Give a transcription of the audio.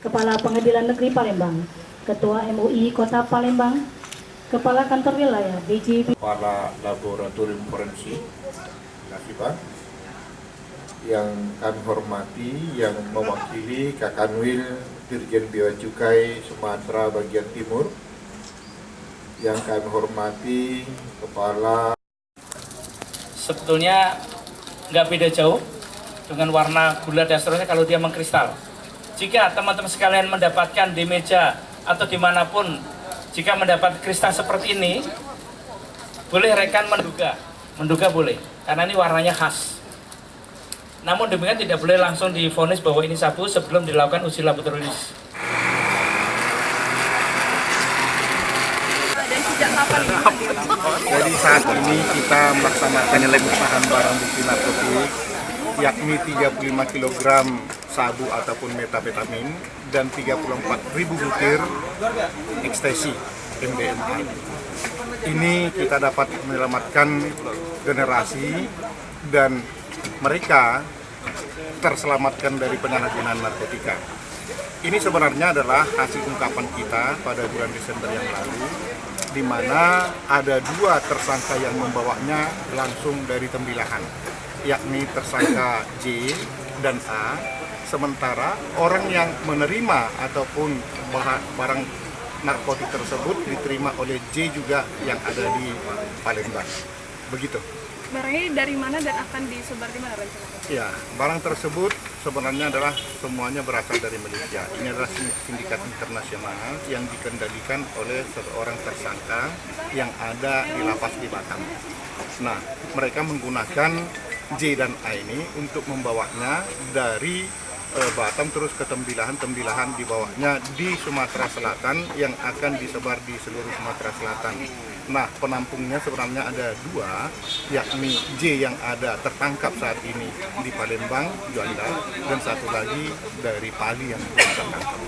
Kepala Pengadilan Negeri Palembang, Ketua MUI Kota Palembang, Kepala Kantor Wilayah BJB, Kepala Laboratorium Forensik, Nasibah, yang kami hormati, yang mewakili Kakanwil Dirjen Bea Cukai Sumatera Bagian Timur, yang kami hormati Kepala. Sebetulnya nggak beda jauh dengan warna gula dan seterusnya kalau dia mengkristal. Jika teman-teman sekalian mendapatkan di meja atau dimanapun, jika mendapat kristal seperti ini, boleh rekan menduga boleh, karena ini warnanya khas. Namun demikian tidak boleh langsung divonis bahwa ini sabu sebelum dilakukan uji laboratorium. Jadi saat ini kita melaksanakan pemusnahan barang bukti narkotik, yakni 35 kg sabu ataupun metafetamin dan 34.000 butir ekstasi MDMA. Ini kita dapat menyelamatkan generasi dan mereka terselamatkan dari penyalahgunaan narkotika. Ini sebenarnya adalah hasil ungkapan kita pada bulan Desember yang lalu, di mana ada dua tersangka yang membawanya langsung dari Tembilahan, yakni tersangka J dan A, sementara orang yang menerima ataupun barang narkotik tersebut diterima oleh J juga yang ada di Palembang. Begitu. Barangnya dari mana dan akan disebar di mana rencananya? Ya, barang tersebut sebenarnya adalah semuanya berasal dari Malaysia. Ini adalah sindikat internasional yang dikendalikan oleh seorang tersangka yang ada di lapas di Batam. Nah, mereka menggunakan J dan A ini untuk membawanya dari Batam terus ke Tembilahan dibawanya di Sumatera Selatan yang akan disebar di seluruh Sumatera Selatan. Nah, penampungnya sebenarnya ada dua, yakni J yang ada tertangkap saat ini di Palembang, Juanda, dan satu lagi dari Pali yang belum tertangkap.